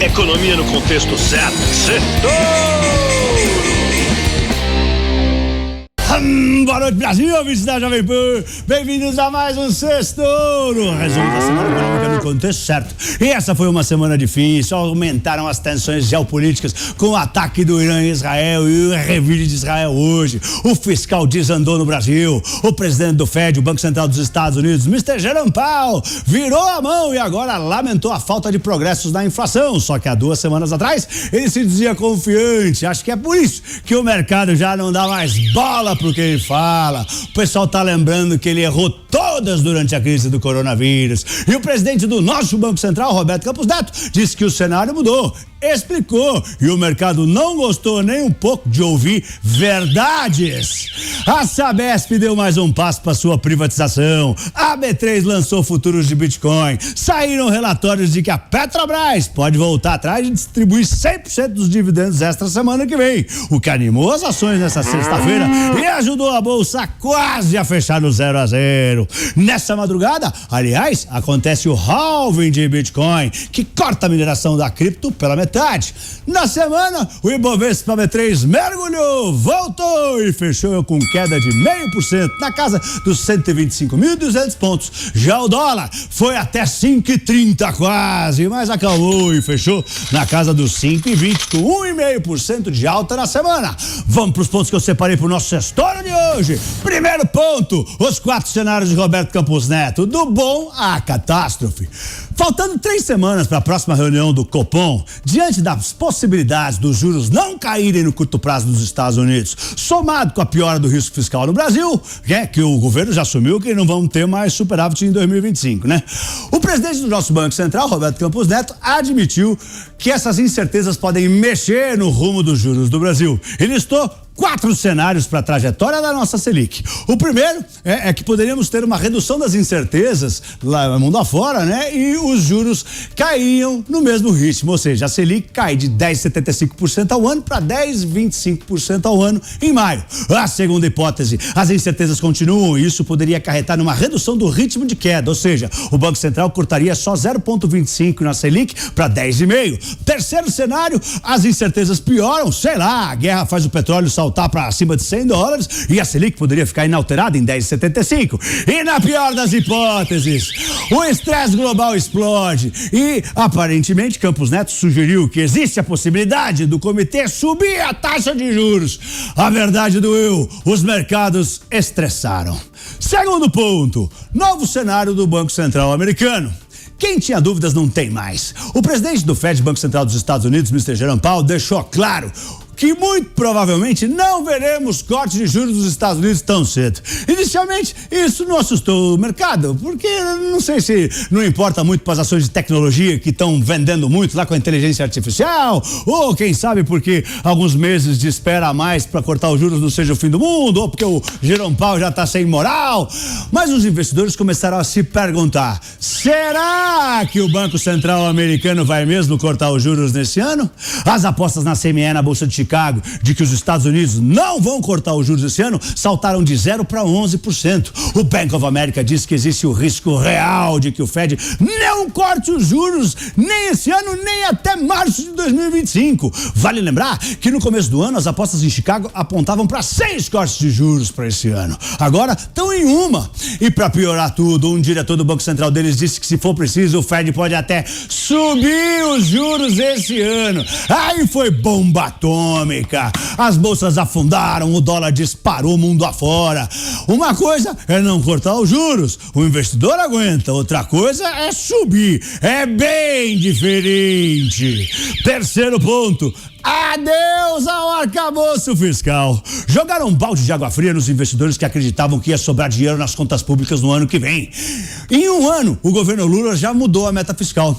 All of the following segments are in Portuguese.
Economia no contexto certo. Boa noite, Brasil, ouvintes da Jovem Pan. Bem-vindos a mais um Sextouro. Resumo da semana econômica no contexto certo. E essa foi uma semana difícil. Aumentaram as tensões geopolíticas com o ataque do Irã em Israel e o revide de Israel hoje. O fiscal desandou no Brasil. O presidente do FED, o Banco Central dos Estados Unidos, Mr. Jerome Powell, virou a mão e agora lamentou a falta de progressos na inflação. Só que há 2 semanas atrás ele se dizia confiante. Acho que é por isso que o mercado já não dá mais bola pro que ele fala. O pessoal tá lembrando que ele errou todas durante a crise do coronavírus. E o presidente do nosso Banco Central, Roberto Campos Neto, disse que o cenário mudou. Explicou, e o mercado não gostou nem um pouco de ouvir verdades. A Sabesp deu mais um passo para sua privatização. A B3 lançou futuros de Bitcoin. Saíram relatórios de que a Petrobras pode voltar atrás e distribuir 100% dos dividendos esta semana que vem, o que animou as ações nessa sexta-feira e ajudou a bolsa quase a fechar no 0-0. Nessa madrugada, aliás, acontece o halving de Bitcoin, que corta a mineração da cripto pela metade. Na semana, o Ibovespa B3 mergulhou, voltou e fechou com queda de 0,5% na casa dos 125.200 pontos. Já o dólar foi até 5,30 quase, mas acalmou e fechou na casa dos 5,20 com 1,5% de alta na semana. Vamos para os pontos que eu separei para o nosso Sextouro de hoje. Primeiro ponto, os 4 cenários de Roberto Campos Neto, do bom à catástrofe. Faltando 3 semanas para a próxima reunião do Copom, diante das possibilidades dos juros não caírem no curto prazo dos Estados Unidos, somado com a piora do risco fiscal no Brasil, que o governo já assumiu que não vão ter mais superávit em 2025, né? O presidente do nosso Banco Central, Roberto Campos Neto, admitiu que essas incertezas podem mexer no rumo dos juros do Brasil. Ele listou 4 cenários para a trajetória da nossa Selic. O primeiro é que poderíamos ter uma redução das incertezas lá no mundo afora, né? E os juros caíam no mesmo ritmo, ou seja, a Selic cai de 10,75% ao ano para 10,25% ao ano em maio. A segunda hipótese, as incertezas continuam e isso poderia acarretar numa redução do ritmo de queda, ou seja, o Banco Central cortaria só 0,25 na Selic para 10,5. Terceiro cenário, as incertezas pioram, sei lá, a guerra faz o petróleo saltar para acima de $100 e a Selic poderia ficar inalterada em 10,75. E na pior das hipóteses, o estresse global explode e aparentemente Campos Neto sugeriu que existe a possibilidade do comitê subir a taxa de juros. A verdade doeu, os mercados estressaram. Segundo ponto, novo cenário do Banco Central americano. Quem tinha dúvidas não tem mais. O presidente do FED, Banco Central dos Estados Unidos, Mr. Jerome Powell, deixou claro que muito provavelmente não veremos corte de juros dos Estados Unidos tão cedo. Inicialmente, isso não assustou o mercado, porque não sei se não importa muito para as ações de tecnologia que estão vendendo muito lá com a inteligência artificial, ou quem sabe porque alguns meses de espera a mais para cortar os juros não seja o fim do mundo, ou porque o Jerome Powell já está sem moral. Mas os investidores começaram a se perguntar: será que o Banco Central americano vai mesmo cortar os juros nesse ano? As apostas na CME, na Bolsa de Chicago, de que os Estados Unidos não vão cortar os juros esse ano, saltaram de 0% para 11%. O Bank of America diz que existe o risco real de que o Fed não corte os juros nem esse ano, nem até março de 2025. Vale lembrar que no começo do ano as apostas em Chicago apontavam para 6 cortes de juros para esse ano. Agora estão em 1. E para piorar tudo, um diretor do Banco Central deles disse que se for preciso o Fed pode até subir os juros esse ano. Aí foi bomba atômica. As bolsas afundaram, o dólar disparou mundo afora. Uma coisa é não cortar os juros, o investidor aguenta, outra coisa é subir, é bem diferente. Terceiro ponto, adeus ao arcabouço fiscal. Jogaram um balde de água fria nos investidores que acreditavam que ia sobrar dinheiro nas contas públicas no ano que vem. Em 1 ano, o governo Lula já mudou a meta fiscal.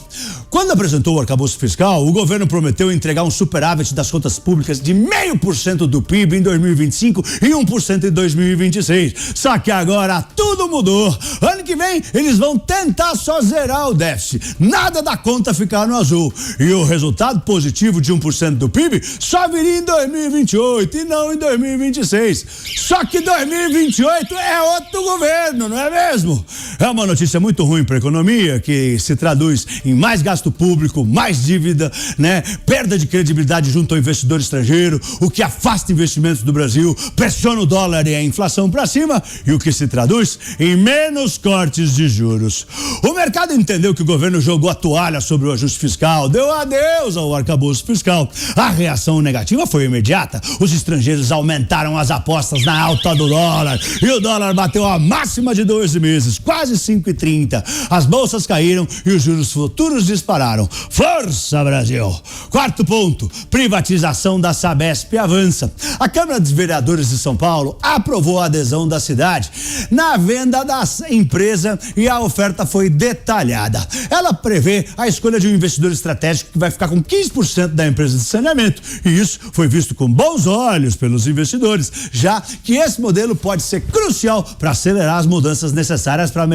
Quando apresentou o arcabouço fiscal, o governo prometeu entregar um superávit das contas públicas de 0,5% do PIB em 2025 e 1% em 2026. Só que agora tudo mudou. Ano que vem, eles vão tentar só zerar o déficit. Nada da conta ficar no azul. E o resultado positivo de 1% do PIB PIB só viria em 2028 e não em 2026. Só que 2028 é outro governo, não é mesmo? É uma notícia muito ruim para a economia, que se traduz em mais gasto público, mais dívida, né? Perda de credibilidade junto ao investidor estrangeiro, o que afasta investimentos do Brasil, pressiona o dólar e a inflação para cima, e o que se traduz em menos cortes de juros. O mercado entendeu que o governo jogou a toalha sobre o ajuste fiscal, deu adeus ao arcabouço fiscal. A reação negativa foi imediata. Os estrangeiros aumentaram as apostas na alta do dólar e o dólar bateu a máxima de 12 meses, quase 5,30. As bolsas caíram e os juros futuros dispararam. Força, Brasil! Quarto ponto, privatização da Sabesp avança. A Câmara dos Vereadores de São Paulo aprovou a adesão da cidade na venda da empresa e a oferta foi detalhada. Ela prevê a escolha de um investidor estratégico que vai ficar com 15% da empresa de saneamento, e isso foi visto com bons olhos pelos investidores, já que esse modelo pode ser crucial para acelerar as mudanças necessárias para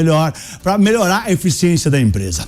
melhorar a eficiência da empresa.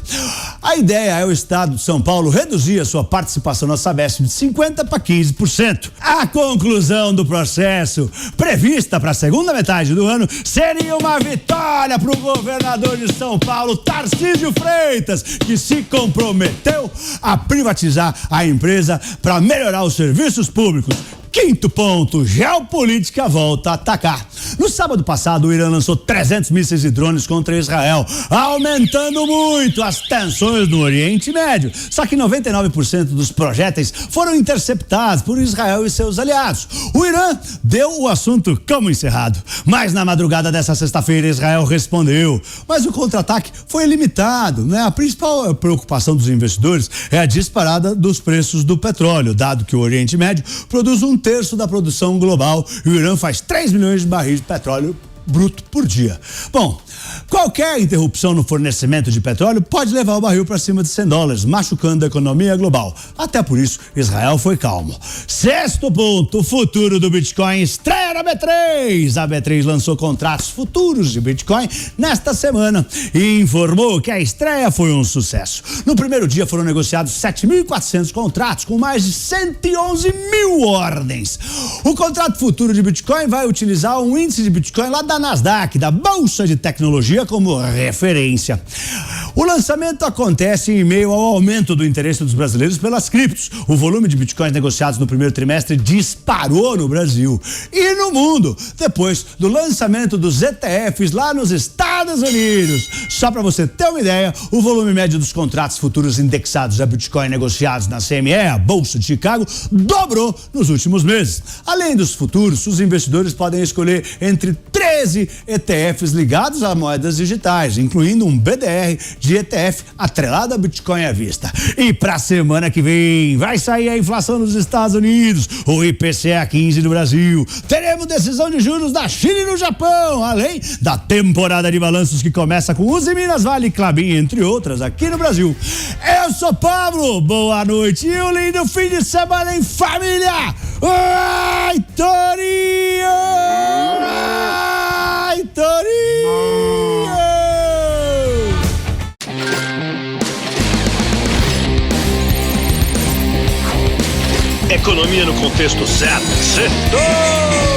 A ideia é o Estado de São Paulo reduzir a sua participação na Sabesp de 50% para 15%. A conclusão do processo, prevista para a segunda metade do ano, seria uma vitória para o governador de São Paulo, Tarcísio Freitas, que se comprometeu a privatizar a empresa para melhorar os serviços públicos. Quinto ponto, geopolítica volta a atacar. No sábado passado, o Irã lançou 300 mísseis e drones contra Israel, aumentando muito as tensões no Oriente Médio. Só que 99% dos projéteis foram interceptados por Israel e seus aliados. O Irã deu o assunto como encerrado. Mas na madrugada dessa sexta-feira, Israel respondeu. Mas o contra-ataque foi limitado, né? A principal preocupação dos investidores é a disparada dos preços do petróleo, dado que o Oriente Médio produz 1/3 da produção global e o Irã faz 3 milhões de barris de petróleo bruto por dia. Bom, qualquer interrupção no fornecimento de petróleo pode levar o barril para cima de $100, machucando a economia global. Até por isso, Israel foi calmo. Sexto ponto, o futuro do Bitcoin estreia na B3. A B3 lançou contratos futuros de Bitcoin nesta semana e informou que a estreia foi um sucesso. No primeiro dia foram negociados 7.400 contratos com mais de 111 mil ordens. O contrato futuro de Bitcoin vai utilizar um índice de Bitcoin lá da Nasdaq, da Bolsa de Tecnologia, como referência. O lançamento acontece em meio ao aumento do interesse dos brasileiros pelas criptos. O volume de bitcoins negociados no primeiro trimestre disparou no Brasil e no mundo, depois do lançamento dos ETFs lá nos Estados Unidos. Só para você ter uma ideia, o volume médio dos contratos futuros indexados a Bitcoin negociados na CME, a Bolsa de Chicago, dobrou nos últimos meses. Além dos futuros, os investidores podem escolher entre 13 ETFs ligados a moedas digitais, incluindo um BDR de ETF atrelado a Bitcoin à vista. E para a semana que vem vai sair a inflação nos Estados Unidos, o IPCA 15 do Brasil. Teremos decisão de juros da China e no Japão, além da temporada de balanços que começa com Uzi Minas Vale e Klabin, entre outras, aqui no Brasil. Eu sou Pablo, boa noite e um lindo fim de semana em família. Ai, Torinho! Ai, Torinho! Economia no contexto certo. Certo!